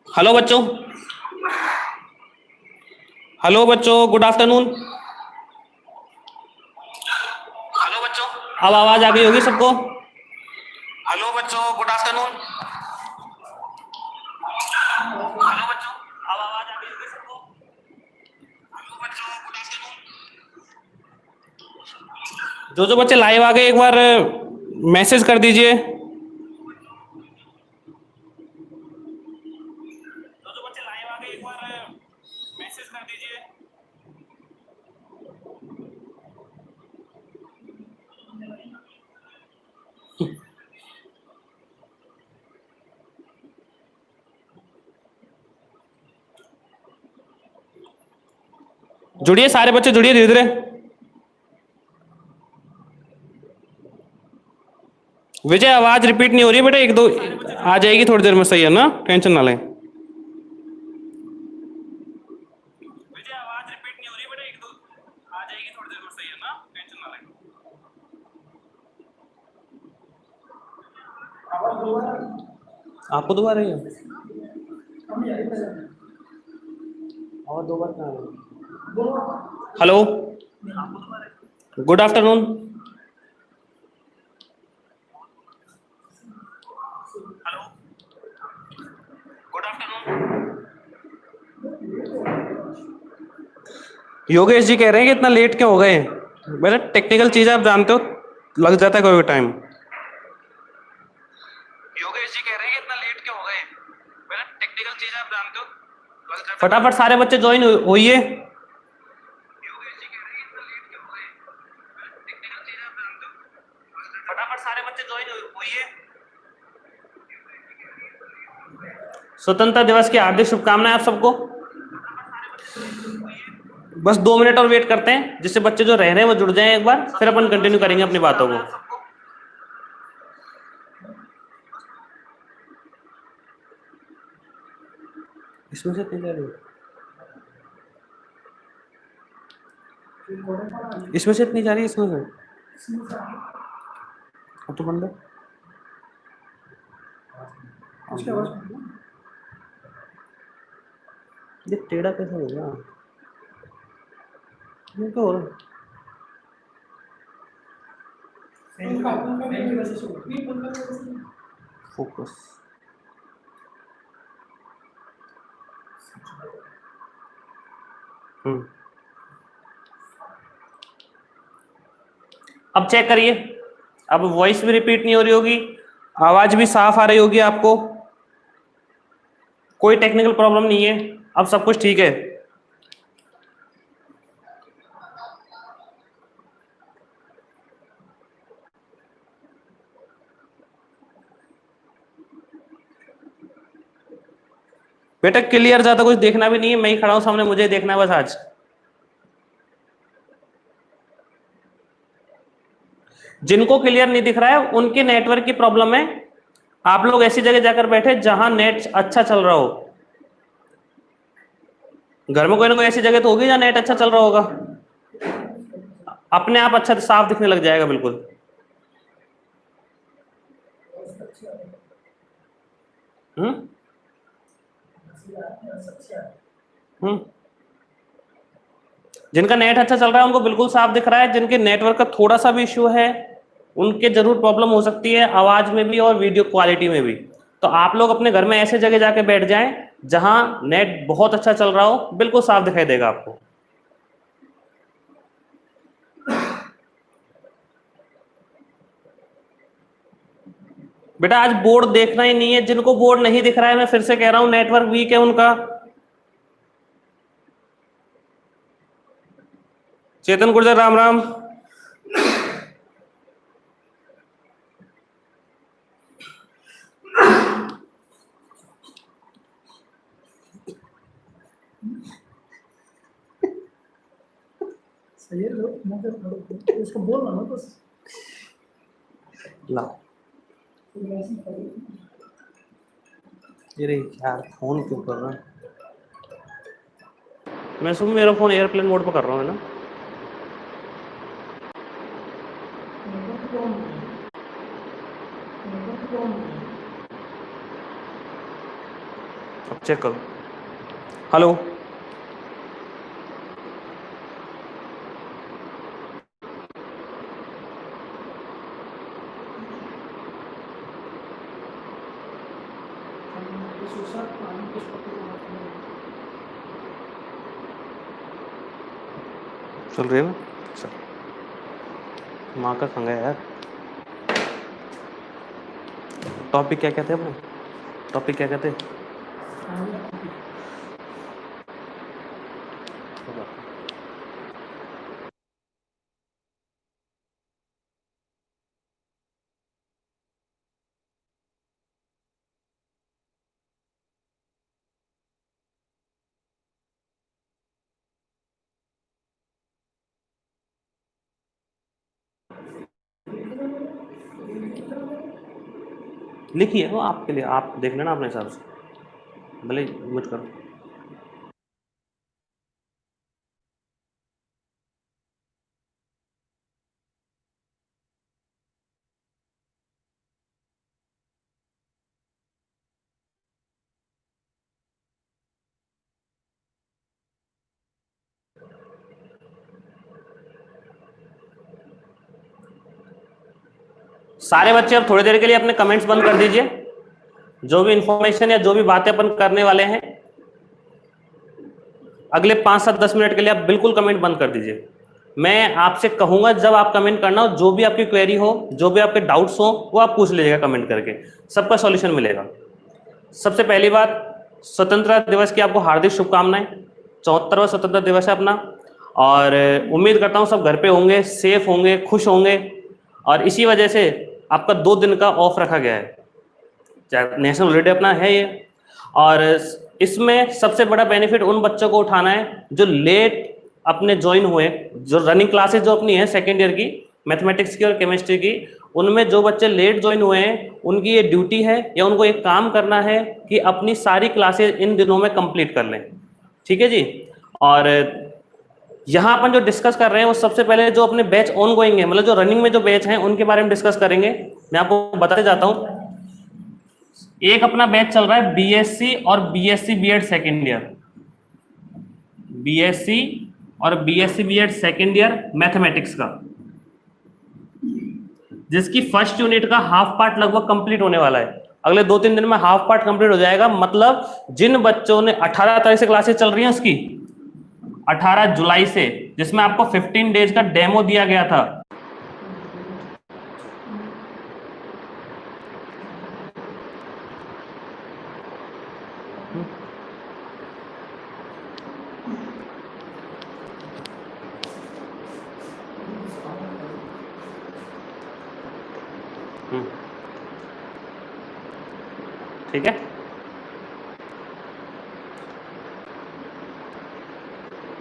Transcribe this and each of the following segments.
Hello बच्चों, hello बच्चों, good afternoon. Hello बच्चों, अब आवाज आ गई होगी सबको। हेलो बच्चों, गुड आफ्टरनून। हेलो बच्चों, अब आवाज आ गई होगी सबको। हेलो बच्चों, गुड आफ्टरनून। जो बच्चे लाइव आ गए एक बार मैसेज कर दीजिए। जो बच्चे लाइव आ गए एक बार मैसेज कर दीजिए। जुड़िए, सारे बच्चे जुड़िए धीरे धीरे। विजय, आवाज रिपीट नहीं हो रही बेटा, एक दो आ जाएगी थोड़ी देर में, सही है ना, टेंशन ना लें। विजय, आवाज रिपीट नहीं हो रही बेटा, एक दो आ जाएगी थोड़ी देर में, सही है ना, टेंशन ना लें। आपको दोबारा है और दो बार कहाँ है? Hello, good afternoon. Hello, good afternoon. Yogesh ji कह रहे हैं कि इतना लेट क्यों हो गए। बेटा टेक्निकल चीज आप जानते हो, लग जाता है कोई टाइम। योगेश जी कह रहे हैं कि इतना लेट क्यों हो गए। बेटा टेक्निकल चीज आप जानते हो, लग जाता है। फटाफट सारे बच्चे ज्वाइन होइए। योगेश जी कह रहे हैं इतना लेट क्यों हो गए। बच्चे ज्वाइन हुई है। स्वतंत्रता दिवस की हार्दिक शुभकामनाएं आप सबको। बस 2 मिनट और वेट करते हैं जिससे बच्चे जो रह रहे हैं वो जुड़ जाएं एक बार, फिर अपन कंटिन्यू करेंगे अपनी बातों को। इसमें से नहीं जा रही, इसमें से इतनी जा रही है, इसमें से अब तो बंद है। ये टेढ़ा कैसे हो गया? ये तो हो रहा फोकस। अब चेक करिए, अब वॉइस भी रिपीट नहीं हो रही होगी, आवाज भी साफ आ रही होगी आपको, कोई टेक्निकल प्रॉब्लम नहीं है, अब सब कुछ ठीक है। बेटा क्लियर, ज्यादा कुछ देखना भी नहीं है, मैं ही खड़ा हूं सामने, मुझे देखना है बस आज। जिनको क्लियर नहीं दिख रहा है उनके नेटवर्क की प्रॉब्लम है। आप लोग ऐसी जगह जाकर बैठे जहां नेट अच्छा चल रहा हो। घर में कोई ना कोई ऐसी जगह तो होगी जहां नेट अच्छा चल रहा होगा, अपने आप अच्छा साफ दिखने लग जाएगा बिल्कुल। जिनका नेट अच्छा चल रहा है उनको बिल्कुल साफ दिख रहा है, जिनके नेटवर्क का थोड़ा सा भी इश्यू है उनके जरूर प्रॉब्लम हो सकती है आवाज में भी और वीडियो क्वालिटी में भी। तो आप लोग अपने घर में ऐसे जगह जाके बैठ जाएं जहां नेट बहुत अच्छा चल रहा हो, बिल्कुल साफ दिखाई देगा आपको। बेटा आज बोर्ड देखना ही नहीं है, जिनको बोर्ड नहीं दिख रहा है मैं फिर से कह रहा हूं नेटवर्क वीक है उनका। चेतन गुर्जर राम राम। सही है, इसको बोलना ना बस। ला यार फोन क्यों कर रहा है? मैं सुन, मेरा फोन एयरप्लेन मोड पर कर रहा हूँ ना। अब चेक करो। हेलो, चल रही है ना? चल माँ का खंगा यार। टॉपिक क्या कहते हैं अपने? टॉपिक क्या कहते हैं? लिखिए वो आपके लिए, आप देख लेना अपने हिसाब से, भले मत करो। सारे बच्चे अब थोड़ी देर के लिए अपने कमेंट्स बंद कर दीजिए। जो भी इंफॉर्मेशन या जो भी बातें अपन करने वाले हैं अगले 5 से 10 मिनट के लिए आप बिल्कुल कमेंट बंद कर दीजिए। मैं आपसे कहूंगा जब आप कमेंट करना हो, जो भी आपकी क्वेरी हो, जो भी आपके डाउट्स हो, वो आप पूछ लीजिएगा कमेंट करके, सबका सॉल्यूशन मिलेगा। सबसे पहली बात, स्वतंत्रता दिवस की आपको हार्दिक शुभकामनाएं। 74वां स्वतंत्रता दिवस है अपना, और उम्मीद करता हूं सब घर पे होंगे, सेफ होंगे, खुश होंगे, और इसी वजह से आपका 2 दिन का ऑफ रखा गया है, नेशनल हॉलीडे अपना है ये। और इसमें सबसे बड़ा बेनिफिट उन बच्चों को उठाना है जो लेट अपने ज्वाइन हुए, जो रनिंग क्लासेस जो अपनी है सेकेंड ईयर की मैथमेटिक्स की और केमिस्ट्री की, उनमें जो बच्चे लेट ज्वाइन हुए हैं उनकी ये ड्यूटी है या उनको एक काम करना है कि अपनी सारी क्लासेस इन दिनों में कंप्लीट कर लें। ठीक है जी। और यहाँ अपन जो डिस्कस कर रहे हैं वो सबसे पहले जो अपने बैच ऑन गोइंग है, मतलब जो रनिंग में जो बैच हैं उनके बारे में डिस्कस करेंगे। मैं आपको बताते जाता हूँ। एक अपना बैच चल रहा है बीएससी और BSc BEd second year, BSc और BSc BEd second year mathematics का, जिसकी फर्स्ट यूनिट का हाफ पार्ट लगभग कंप्लीट होने वाला है। अगले 2-3 दिन में हाफ पार्ट कंप्लीट हो जाएगा। मतलब जिन बच्चों ने 18 तारीख से क्लासेस चल रही हैं उसकी 18 जुलाई से, जिसमें आपको 15 डेज का डेमो दिया गया था। ठीक है,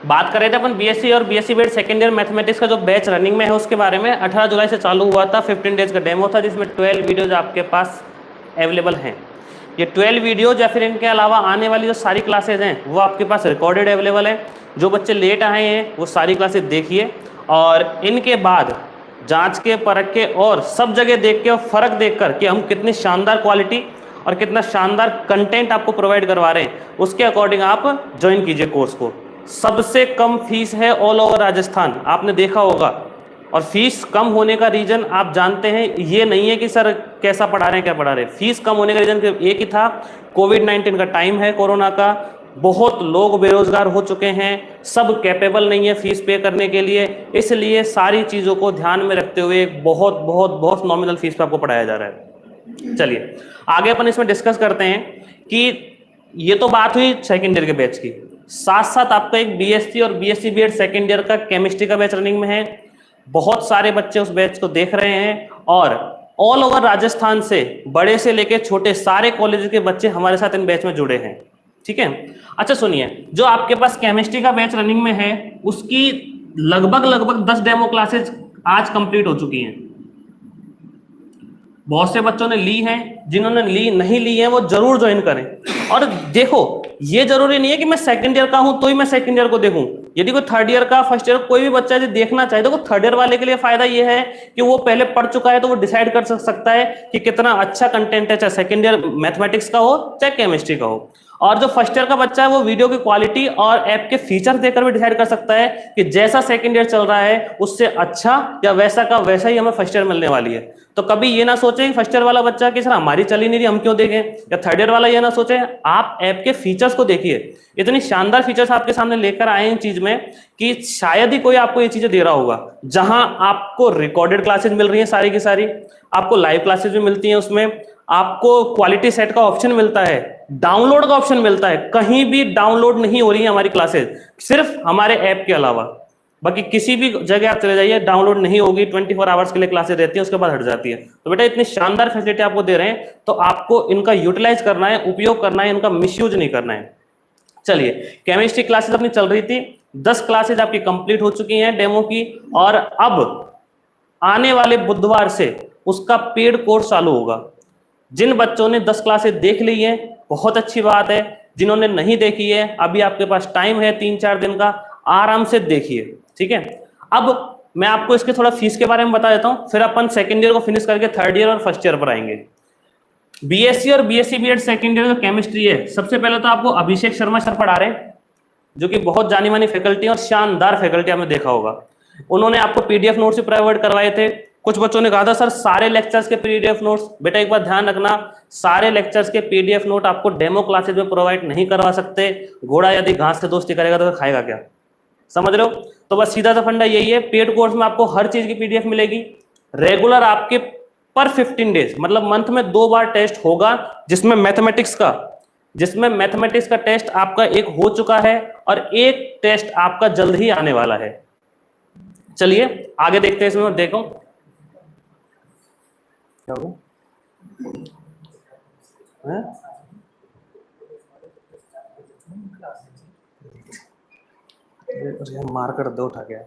बात कर रहे थे अपन बीएससी और BSc BEd second year mathematics का जो बैच रनिंग में है उसके बारे में। 18 जुलाई से चालू हुआ था, 15 डेज का डेमो था, जिसमें 12 वीडियोज आपके पास अवेलेबल हैं। ये 12 वीडियोज या फिर इनके अलावा आने वाली जो सारी क्लासेज हैं वो आपके पास रिकॉर्डेड अवेलेबल है। जो बच्चे लेट आए हैं वो सारी क्लासेज देखिए, और इनके बाद जांच के, परख के और सब जगह देख के और फर्क देख कर कि हम कितनी शानदार क्वालिटी और कितना शानदार कंटेंट आपको प्रोवाइड करवा रहे हैं, उसके अकॉर्डिंग आप ज्वाइन कीजिए कोर्स को। सबसे कम फीस है ऑल ओवर राजस्थान, आपने देखा होगा। और फीस कम होने का रीजन आप जानते हैं, ये नहीं है कि सर कैसा पढ़ा रहे हैं क्या पढ़ा रहे हैं। फीस कम होने का रीजन एक ही था, कोविड-19 का टाइम है, कोरोना का, बहुत लोग बेरोजगार हो चुके हैं, सब कैपेबल नहीं है फीस पे करने के लिए, इसलिए सारी चीज़ों को ध्यान में रखते हुए बहुत बहुत बहुत नॉमिनल फीस पे आपको पढ़ाया जा रहा है। चलिए आगे अपन इसमें डिस्कस करते हैं कि ये तो बात हुई सेकेंड ईयर के बैच की। साथ साथ आपका एक बीएससी और बीएससी बीएड सेकेंड ईयर का केमिस्ट्री का बैच रनिंग में है। बहुत सारे बच्चे उस बैच को देख रहे हैं, और ऑल ओवर राजस्थान से बड़े से लेके छोटे सारे कॉलेज के बच्चे हमारे साथ इन बैच में जुड़े हैं। ठीक है, अच्छा सुनिए, जो आपके पास केमिस्ट्री का बैच रनिंग में है उसकी लगभग 10 डेमो क्लासेस आज कंप्लीट हो चुकी हैं। बहुत से बच्चों ने ली हैं, जिन्होंने नहीं ली है वो जरूर ज्वाइन करें। और देखो, ये जरूरी नहीं है कि मैं सेकंड ईयर का हूं तो ही मैं सेकंड ईयर को देखूं। यदि कोई थर्ड ईयर का, फर्स्ट ईयर कोई भी बच्चा यदि देखना चाहे तो थर्ड ईयर वाले के लिए फायदा ये है कि वो पहले पढ़ चुका है, तो वो डिसाइड कर सकता है कि कितना अच्छा कंटेंट है, चाहे सेकंड ईयर मैथमेटिक्स का हो चाहे केमिस्ट्री का हो। और जो फर्स्ट ईयर का बच्चा है वो वीडियो की क्वालिटी और ऐप के फीचर देखकर भी डिसाइड कर सकता है कि जैसा सेकंड ईयर चल रहा है उससे अच्छा या वैसा का वैसा ही हमें फर्स्ट ईयर मिलने वाली है। तो कभी ये ना सोचें फर्स्ट ईयर वाला बच्चा कि सर हमारी चली नहीं रही हम क्यों देखें, या थर्ड ईयर वाला ये ना सोचें, आप ऐप के फीचर्स को देखिए। इतनी शानदार फीचर्स आपके सामने लेकर आए हैं इन चीज में कि शायद ही कोई आपको ये चीजें दे रहा होगा। जहां आपको रिकॉर्डेड क्लासेस मिल रही हैं सारी की सारी, आपको लाइव क्लासेस भी मिलती हैं, उसमें आपको क्वालिटी सेट का ऑप्शन मिलता है, डाउनलोड का ऑप्शन मिलता है। कहीं भी डाउनलोड नहीं हो रही है हमारी क्लासेस, सिर्फ हमारे ऐप के अलावा। बाकी किसी भी जगह आप चले जाइए डाउनलोड नहीं होगी, 24 आवर्स के लिए क्लासेस रहती है, उसके बाद हट जाती है। तो बेटा इतनी शानदार फैसिलिटी आपको दे रहे हैं तो आपको इनका यूटिलाइज करना है, उपयोग करना है, इनका मिसयूज नहीं करना है। चलिए, केमिस्ट्री क्लासेस अपनी चल रही थी, 10 क्लासेस आपकी कंप्लीट हो चुकी हैं डेमो की, और अब आने वाले बुधवार से उसका पेड कोर्स चालू होगा। जिन बच्चों ने 10 क्लासेस देख ली है बहुत अच्छी बात है, जिन्होंने नहीं देखी है अभी आपके पास टाइम है 3-4 दिन का, आराम से देखिए। ठीक है, अब मैं आपको इसके थोड़ा फीस के बारे में बता देता हूं, फिर अपन सेकंड ईयर को फिनिश करके थर्ड ईयर और फर्स्ट ईयर पर आएंगे। बीएससी और बीएससी बीएड सेकंड ईयर जो केमिस्ट्री है, सबसे पहले तो आपको अभिषेक शर्मा सर पढ़ा रहे हैं, जो कि बहुत जानी मानी फैकल्टी और शानदार फैकल्टी आपने देखा होगा। उन्होंने आपको पीडीएफ नोट्स भी प्रोवाइड करवाए थे। कुछ बच्चों ने कहा था सर सारे लेक्चर्स के पीडीएफ नोट्स, बेटा एक बार ध्यान रखना, सारे लेक्चर्स के पीडीएफ नोट आपको डेमो क्लासेस में प्रोवाइड नहीं करवा सकते। घोड़ा यदि घास से दोस्ती करेगा तो खाएगा क्या, समझ रहे हो? तो बस सीधा सा फंडा यही है, पेड कोर्स में आपको हर चीज की पीडीएफ मिलेगी। रेगुलर आपके पर 15 डेज, मतलब मंथ में 2 बार टेस्ट होगा, जिसमें मैथमेटिक्स का टेस्ट आपका एक हो चुका है और एक टेस्ट आपका जल्द ही आने वाला है। चलिए आगे देखते हैं इसमें। देखो क्या हो गया? मार कर दो उठा गया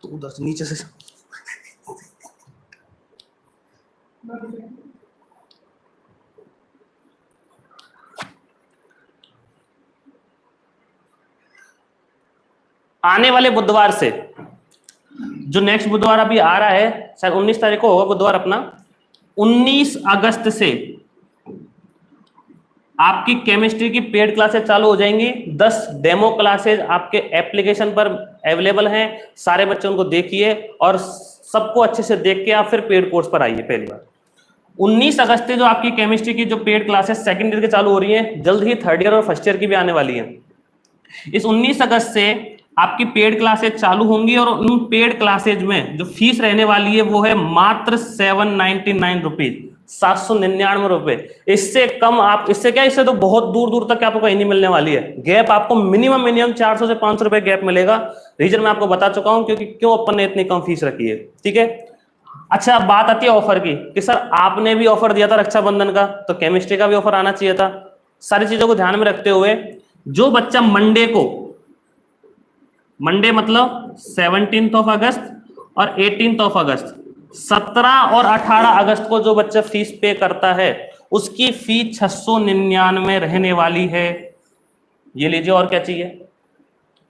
तो उधर से नीचे से आने वाले बुधवार से, जो नेक्स्ट बुधवार अभी आ रहा है, शायद 19 तारीख को होगा बुधवार अपना, 19 अगस्त से आपकी केमिस्ट्री की पेड क्लासेस चालू हो जाएंगी। 10 डेमो क्लासेस आपके एप्लीकेशन पर अवेलेबल हैं, सारे बच्चे उनको देखिए और सबको अच्छे से देख के आप फिर पेड कोर्स पर आइए। पहली बार 19 अगस्त से जो आपकी केमिस्ट्री की जो पेड क्लासेस सेकंड ईयर के चालू हो रही हैं, जल्द ही थर्ड ईयर और फर्स्ट ईयर की भी आने वाली हैं। इस 19 अगस्त से आपकी पेड क्लासेज चालू होंगी और उन पेड क्लासेज में जो फीस रहने वाली है वो है मात्र 799 रुपीज, 799 रुपए। इससे कम आप, इससे क्या, इससे तो बहुत दूर दूर तक आपको कहीं नहीं मिलने वाली है। गैप आपको मिनिमम 400 से 500 रुपए गैप मिलेगा। रीजन मैं आपको बता चुका हूं, क्योंकि क्यों अपन ने इतनी कम फीस रखी है। ठीक है, अच्छा बात आती है ऑफर की कि सर आपने भी ऑफर दिया था रक्षाबंधन का, तो केमिस्ट्री का भी ऑफर आना चाहिए था। सारी चीजों को ध्यान में रखते हुए जो बच्चा मंडे को, मंडे मतलब 17 ऑफ अगस्त और 18 ऑफ अगस्त, 17 और 18 अगस्त को जो बच्चा फीस पे करता है उसकी फीस 699 रहने वाली है। ये लीजिए, और क्या चाहिए,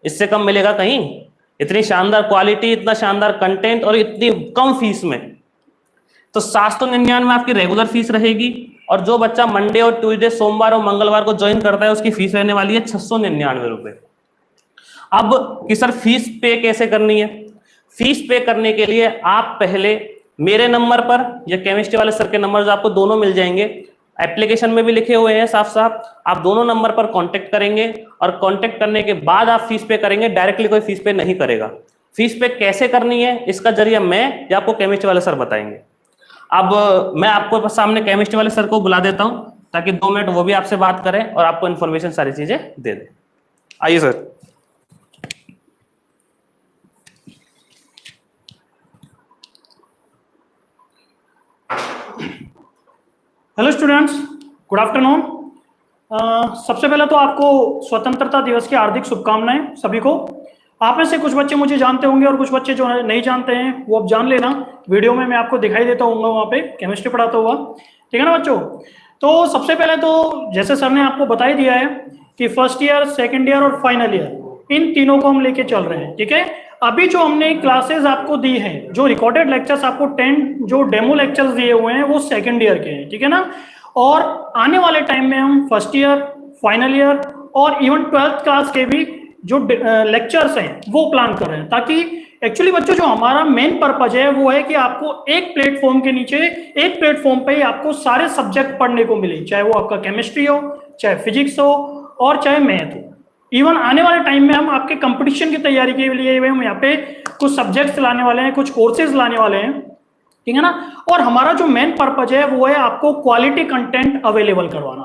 इससे कम मिलेगा कहीं? इतनी शानदार क्वालिटी, इतना शानदार कंटेंट और इतनी कम फीस में। तो 799 आपकी रेगुलर फीस रहेगी, और जो बच्चा मंडे और ट्यूसडे, सोमवार और मंगलवार को ज्वाइन करता है उसकी फीस रहने वाली है 699 रुपए। अब कि सर फीस पे कैसे करनी है? फीस पे करने के लिए आप पहले मेरे नंबर पर या केमिस्ट्री वाले सर के नंबर, जो आपको दोनों मिल जाएंगे, एप्लीकेशन में भी लिखे हुए हैं साफ साफ, आप दोनों नंबर पर कांटेक्ट करेंगे और कांटेक्ट करने के बाद आप फीस पे करेंगे। डायरेक्टली कोई फीस पे नहीं करेगा। फीस पे कैसे करनी है इसका जरिया मैं या आपको केमिस्ट्री वाले सर बताएंगे। अब मैं आपको सामने केमिस्ट्री वाले सर को बुला देता हूं ताकि 2 मिनट वो भी आपसे बात करें और आपको इन्फॉर्मेशन सारी चीजें दे दें। आइए sir. Hello students, good afternoon. सबसे पहले तो आपको स्वतंत्रता दिवस की हार्दिक शुभकामनाएं सभी को। आप में से कुछ बच्चे मुझे जानते होंगे और कुछ बच्चे जो नहीं जानते हैं वो अब जान लेना। वीडियो में मैं आपको दिखाई देता हूँ वहाँ पे केमिस्ट्री पढ़ाता हुआ, ठीक है ना बच्चों। तो सबसे पहले तो जैसे सर ने आपको बता ही दिया है कि फर्स्ट ईयर, सेकेंड ईयर और फाइनल ईयर, इन तीनों को हम लेके चल रहे हैं। ठीक है, अभी जो हमने क्लासेस आपको दी हैं, जो रिकॉर्डेड लेक्चर्स आपको 10 जो डेमो लेक्चर्स दिए हुए हैं वो सेकंड ईयर के हैं, ठीक है ना। और आने वाले टाइम में हम फर्स्ट ईयर, फाइनल ईयर और इवन 12th क्लास के भी जो लेक्चर्स हैं वो प्लान कर रहे हैं, ताकि एक्चुअली बच्चों जो हमारा मेन पर्पज है वो है कि आपको एक प्लेटफॉर्म के नीचे, एक प्लेटफॉर्म पे आपको सारे सब्जेक्ट पढ़ने को मिले, चाहे वो आपका केमिस्ट्री हो, चाहे फिजिक्स हो और चाहे मैथ हो। इवन आने वाले टाइम में हम आपके कंपटीशन की तैयारी के लिए हम यहाँ पे कुछ सब्जेक्ट्स लाने वाले हैं, कुछ कोर्सेज लाने वाले हैं, ठीक है ना। और हमारा जो मेन पर्पज है वो है आपको क्वालिटी कंटेंट अवेलेबल करवाना।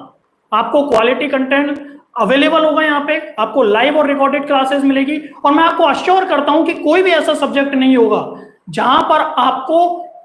आपको क्वालिटी कंटेंट अवेलेबल होगा यहाँ पे, आपको लाइव और रिकॉर्डेड क्लासेस मिलेगी। और मैं आपको अश्योर करता हूं कि कोई भी ऐसा सब्जेक्ट नहीं होगा जहां पर आपको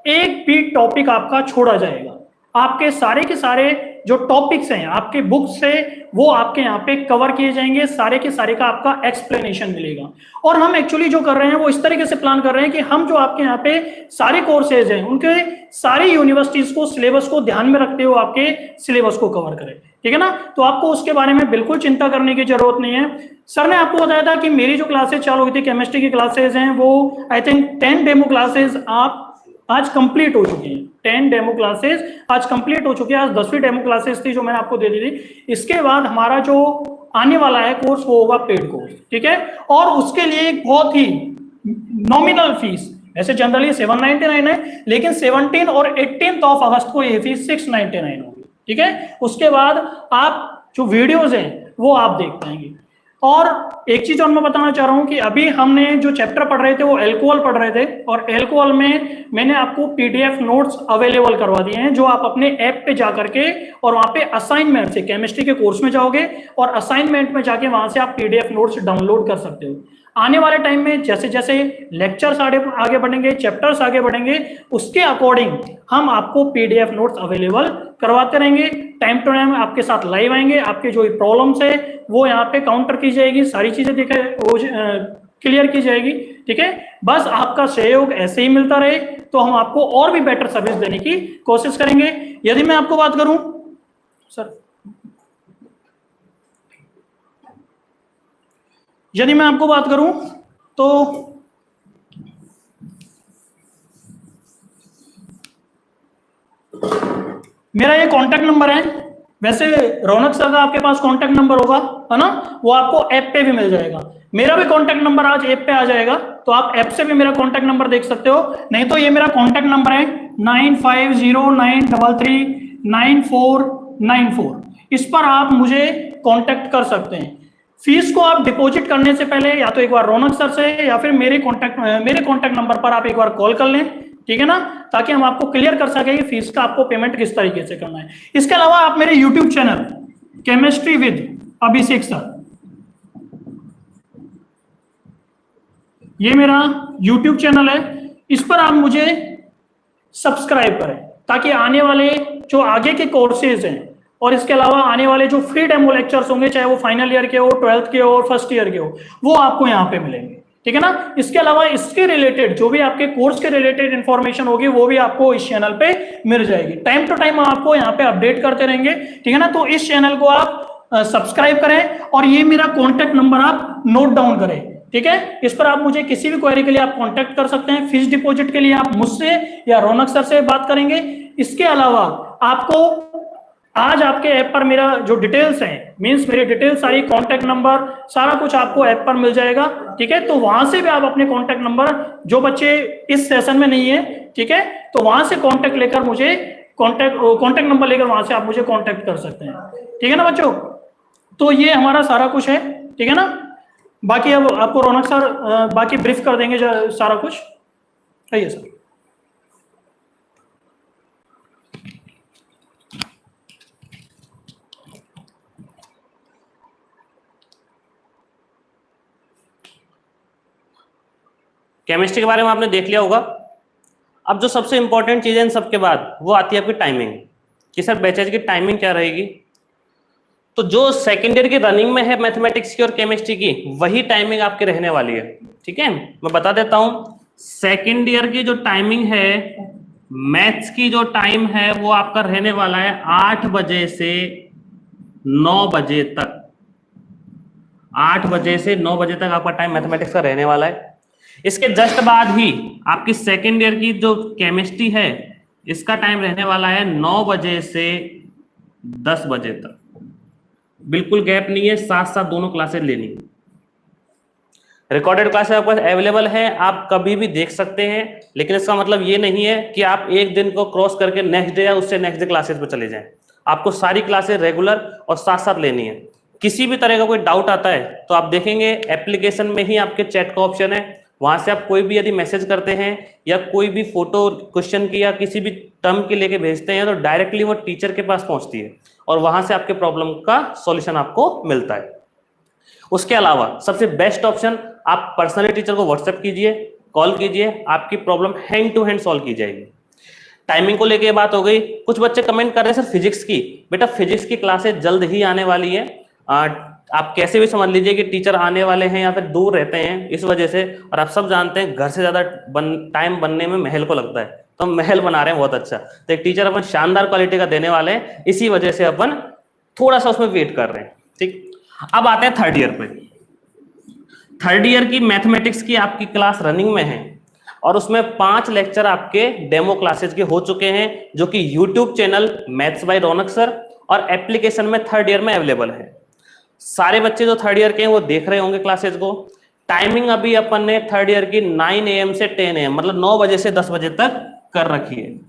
एक भी टॉपिक आपका छोड़ा जाएगा। आपके सारे के सारे जो टॉपिक्स हैं आपके बुक से वो आपके यहाँ पे कवर किए जाएंगे, सारे के सारे का आपका एक्सप्लेनेशन मिलेगा। और हम एक्चुअली जो कर रहे हैं वो इस तरीके से प्लान कर रहे हैं कि हम जो आपके यहाँ पे सारे कोर्सेज हैं उनके सारी यूनिवर्सिटीज को, सिलेबस को ध्यान में रखते हुए आपके सिलेबस को कवर करें, ठीक है ना। तो आपको उसके बारे में बिल्कुल चिंता करने की जरूरत नहीं है। सर ने आपको बताया था कि मेरी जो क्लासेज चालू हुई थी, केमिस्ट्री की क्लासेज हैं, वो आई थिंक 10 डेमो क्लासेज आप आज कंप्लीट हो चुकी है। 10 डेमो क्लासेस आज कंप्लीट हो चुकी है। आज 10वीं डेमो क्लासेस थी जो मैंने आपको दे दी थी। इसके बाद हमारा जो आने वाला है कोर्स वो होगा पेड कोर्स, ठीक है। और उसके लिए एक बहुत ही नॉमिनल फीस, वैसे जनरली 799 है, लेकिन 17 और 18 ऑफ अगस्त को ये फीस 699 होगी, ठीक है। उसके बाद आप जो वीडियोज हैं वो आप देख पाएंगे। और एक चीज और मैं बताना चाह रहा हूं कि अभी हमने जो चैप्टर पढ़ रहे थे वो एल्कोहल पढ़ रहे थे, और एल्कोहल में मैंने आपको पीडीएफ नोट्स अवेलेबल करवा दिए हैं, जो आप अपने ऐप पे जाकर के और वहां पे असाइनमेंट से केमिस्ट्री के कोर्स में जाओगे और असाइनमेंट में जाके वहां से आप पीडीएफ नोट्स डाउनलोड कर सकते हो। आने वाले टाइम में जैसे जैसे लेक्चर्स आगे बढ़ेंगे, चैप्टर्स आगे बढ़ेंगे, उसके अकॉर्डिंग हम आपको पीडीएफ नोट्स अवेलेबल करवाते रहेंगे। टाइम टू टाइम आपके साथ लाइव आएंगे, आपके जो प्रॉब्लम्स है वो यहाँ पे काउंटर की जाएगी, सारी चीजें क्लियर की जाएगी। ठीक है, बस आपका सहयोग ऐसे ही मिलता रहे तो हम आपको और भी बेटर सर्विस देने की कोशिश करेंगे। यदि मैं आपको बात करूं सर, यदि मैं आपको बात करूं तो मेरा ये कांटेक्ट नंबर है। वैसे रौनक सर का आपके पास कांटेक्ट नंबर होगा, है ना, वो आपको ऐप पे भी मिल जाएगा। मेरा भी कांटेक्ट नंबर आज ऐप पे आ जाएगा, तो आप ऐप से भी मेरा कांटेक्ट नंबर देख सकते हो। नहीं तो ये मेरा कांटेक्ट नंबर है 9509339494। इस पर आप मुझे कांटेक्ट कर सकते हैं। फीस को आप डिपॉजिट करने से पहले या तो एक बार रौनक सर से या फिर मेरे कांटेक्ट नंबर पर आप एक बार कॉल कर लें, ठीक है ना, ताकि हम आपको क्लियर कर सके कि फीस का आपको पेमेंट किस तरीके से करना है। इसके अलावा आप मेरे YouTube channel chemistry with Abhishek sir, ये मेरा यूट्यूब चैनल है, इस पर आप मुझे सब्सक्राइब करें ताकि आने वाले जो आगे के कोर्सेज हैं और इसके अलावा आने वाले जो फ्री डेमो लेक्चर्स होंगे, चाहे वो फाइनल ईयर के हो, 12th के हो और फर्स्ट ईयर के हो, वो आपको यहाँ पे मिलेंगे। ठीक है ना, इसके अलावा इसके रिलेटेड जो भी आपके कोर्स के रिलेटेड इंफॉर्मेशन होगी वो भी आपको इस चैनल पे मिल जाएगी। टाइम टू टाइम आपको यहाँ पे अपडेट करते रहेंगे। ठीक है ना, तो इस चैनल को आप सब्सक्राइब करें और ये मेरा कॉन्टेक्ट नंबर आप नोट डाउन करें। ठीक है, इस पर आप मुझे किसी भी क्वेरी के लिए आप कांटेक्ट कर सकते हैं। फीस डिपॉजिट के लिए आप मुझसे या रौनक सर से बात करेंगे। इसके अलावा आपको आज आपके ऐप पर मेरा जो डिटेल्स हैं, मींस मेरी डिटेल्स सारी, कांटेक्ट नंबर, सारा कुछ आपको ऐप पर मिल जाएगा। ठीक है, तो वहां से भी आप अपने कांटेक्ट नंबर, जो बच्चे इस सेशन में नहीं है, ठीक है, तो वहां से कांटेक्ट लेकर मुझे कांटेक्ट नंबर लेकर वहां से आप मुझे कांटेक्ट कर सकते हैं। ठीक है ना बच्चों, तो ये हमारा सारा कुछ है। ठीक है ना, बाकी अब आपको रौनक सर बाकी ब्रीफ कर देंगे सारा कुछ। आइए सर। केमिस्ट्री के बारे में आपने देख लिया होगा। अब जो सबसे इंपॉर्टेंट चीज है इन सबके बाद, वो आती है आपकी टाइमिंग, कि सर बैचेज की टाइमिंग क्या रहेगी। तो जो सेकेंड ईयर की रनिंग में है मैथमेटिक्स की और केमिस्ट्री की, वही टाइमिंग आपकी रहने वाली है। ठीक है, मैं बता देता हूं। सेकेंड ईयर की जो टाइमिंग है मैथ्स की, जो टाइम है वो आपका रहने वाला है 8 बजे से 9 बजे तक। 8 बजे से 9 बजे तक आपका टाइम मैथमेटिक्स का रहने वाला है। इसके जस्ट बाद ही आपकी सेकेंड ईयर की जो केमिस्ट्री है, इसका टाइम रहने वाला है 9 बजे से 10 बजे तक। बिल्कुल गैप नहीं है, साथ साथ दोनों क्लासेस लेनी है। रिकॉर्डेड क्लासेस आपके पास अवेलेबल है, आप कभी भी देख सकते हैं, लेकिन इसका मतलब ये नहीं है कि आप एक दिन को क्रॉस करके नेक्स्ट डे या उससे नेक्स्ट डे क्लासेस पे चले जाएं। आपको सारी क्लासेस रेगुलर और साथ साथ लेनी है। किसी भी तरह का कोई डाउट आता है तो आप देखेंगे एप्लीकेशन में ही आपके चैट का ऑप्शन है, वहां से आप कोई भी यदि मैसेज करते हैं या कोई भी फोटो क्वेश्चन की या किसी भी टर्म की लेके भेजते हैं तो डायरेक्टली वो टीचर के पास पहुंचती है और वहां से आपके प्रॉब्लम का सॉल्यूशन आपको मिलता है। उसके अलावा सबसे बेस्ट ऑप्शन, आप पर्सनली टीचर को व्हाट्सएप कीजिए, कॉल कीजिए, आपकी problem hand to hand solve की जाएगी। टाइमिंग को लेके बात हो गई। कुछ बच्चे कमेंट कर रहे हैं सर फिजिक्स की, बेटा फिजिक्स की क्लासेस जल्द ही आने वाली है। आप कैसे भी समझ लीजिए कि टीचर आने वाले हैं या फिर दूर रहते हैं इस वजह से, और आप सब जानते हैं घर से ज्यादा टाइम बनने में महल को लगता है, तो हम महल बना रहे हैं बहुत अच्छा। तो एक टीचर अपन शानदार क्वालिटी का देने वाले हैं, इसी वजह से अपन थोड़ा सा उसमें वेट कर रहे हैं। ठीक, अब आते हैं थर्ड ईयर पे। थर्ड ईयर की मैथमेटिक्स की आपकी क्लास रनिंग में है और उसमें 5 लेक्चर आपके डेमो क्लासेस के हो चुके हैं, जो कि YouTube channel maths by Raunak sir और एप्लीकेशन में थर्ड ईयर में अवेलेबल है। सारे बच्चे जो थर्ड ईयर के हैं वो देख रहे होंगे क्लासेस को। टाइमिंग अभी अपन ने थर्ड ईयर की 9 AM से 10 AM, मतलब 9 बजे से 10 बजे तक कर रखी है।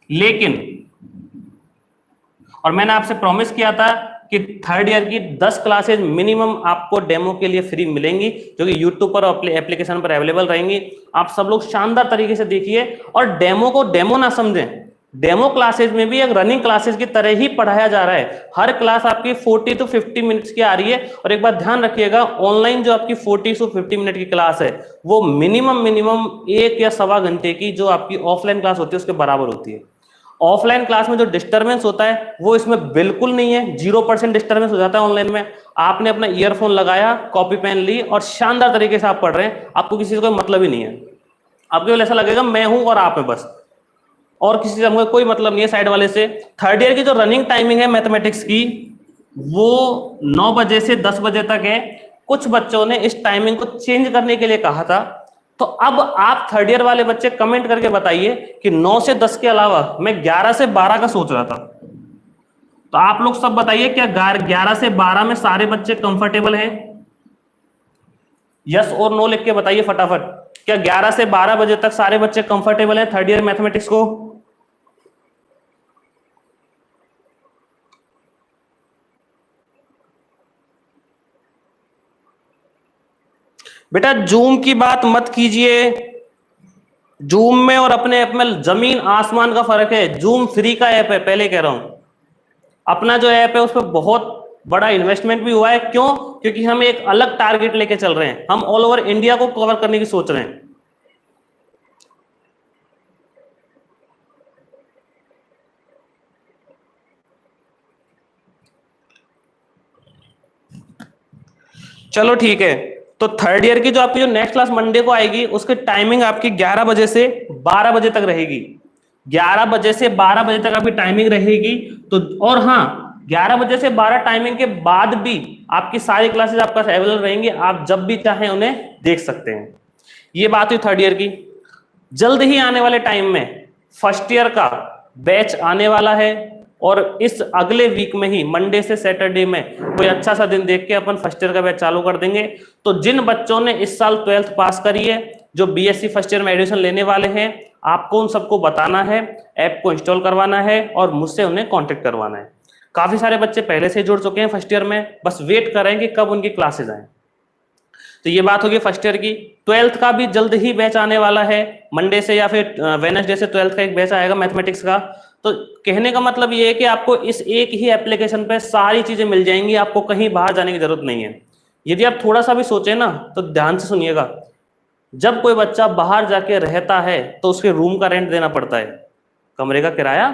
लेकिन और मैंने आपसे प्रॉमिस किया था कि थर्ड ईयर की 10 क्लासेस मिनिमम आपको डेमो के लिए फ्री मिलेंगी, जो कि यूट्यूब पर और एप्लीकेशन पर अवेलेबल रहेंगी। आप सब लोग शानदार तरीके से देखिए और डेमो को डेमो ना समझें, डेमो क्लासेज में भी एक रनिंग क्लासेज की तरह ही पढ़ाया जा रहा है। हर क्लास आपकी 40 to 50 मिनट्स की आ रही है। और एक बात ध्यान रखिएगा, ऑनलाइन जो आपकी 40 to 50 मिनट की क्लास है वो मिनिमम 1 या सवा घंटे की जो आपकी ऑफलाइन क्लास होती है उसके बराबर होती है। ऑफलाइन क्लास में जो डिस्टर्बेंस होता है वो इसमें बिल्कुल नहीं है, 0% डिस्टर्बेंस हो जाता है ऑनलाइन में। आपने अपना ईयरफोन लगाया, कॉपी पेन ली और शानदार तरीके से आप पढ़ रहे हैं, आपको किसी से कोई मतलब ही नहीं है। आपको केवल ऐसा लगेगा मैं हूं और आप है बस, और किसी से हमको कोई मतलब नहीं है साइड वाले से। थर्ड ईयर की जो रनिंग टाइमिंग है मैथमेटिक्स की वो 9 बजे से 10 बजे तक है। कुछ बच्चों ने इस टाइमिंग को चेंज करने के लिए कहा था, तो अब आप थर्ड ईयर वाले बच्चे कमेंट करके बताइए कि 9 से 10 के अलावा मैं 11 से 12 का सोच रहा था। तो आप लोग सब बताइए क्या 11 से 12 में सारे बच्चे कंफर्टेबल हैं? यस और नो लिख के बताइए फटाफट। क्या 11 से 12 बजे तक सारे बच्चे कंफर्टेबल हैं थर्ड ईयर मैथमेटिक्स को? बेटा जूम की बात मत कीजिए। जूम में और अपने ऐप में जमीन आसमान का फर्क है। जूम फ्री का ऐप है, पहले कह रहा हूं। अपना जो ऐप है उस पर बहुत बड़ा इन्वेस्टमेंट भी हुआ है। क्यों? क्योंकि हम एक अलग टारगेट लेके चल रहे हैं। हम ऑल ओवर इंडिया को कवर करने की सोच रहे हैं। चलो ठीक है, तो थर्ड ईयर की जो आपकी जो नेक्स्ट क्लास मंडे को आएगी उसकी टाइमिंग आपकी 11 बजे से 12 बजे तक रहेगी। 11 बजे से 12 बजे तक आपकी टाइमिंग रहेगी। तो और हाँ, 11 बजे से 12 टाइमिंग के बाद भी आपकी सारी क्लासेस आपका अवेलेबल रहेंगी। आप जब भी चाहें उन्हें देख सकते हैं। ये बात हुई थर्ड ईयर की। जल्द ही आने वाले टाइम में फर्स्ट ईयर का बैच आने वाला है, और इस अगले वीक में ही मंडे से सैटरडे में कोई अच्छा सा दिन देख के अपन फर्स्ट ईयर का बैच चालू कर देंगे। तो जिन बच्चों ने इस साल 12th पास करी है, जो बीएससी फर्स्ट ईयर में एडमिशन लेने वाले हैं, आपको उन सबको बताना है, ऐप को इंस्टॉल करवाना है और मुझसे उन्हें कांटेक्ट करवाना है। काफी सारे बच्चे पहले से जुड़ चुके हैं फर्स्ट ईयर में, बस वेट कर रहे हैं कि कब उनकी क्लासेज आए। तो ये बात होगी फर्स्ट ईयर की। 12th का भी जल्द ही बैच आने वाला है, मंडे से या फिर वेडनेसडे से 12th का एक बैच आएगा मैथमेटिक्स का। तो कहने का मतलब ये है कि आपको इस एक ही एप्लीकेशन पे सारी चीजें मिल जाएंगी, आपको कहीं बाहर जाने की जरूरत नहीं है। यदि आप थोड़ा सा भी सोचे ना तो ध्यान से सुनिएगा, जब कोई बच्चा बाहर जाके रहता है तो उसके रूम का रेंट देना पड़ता है, कमरे का किराया,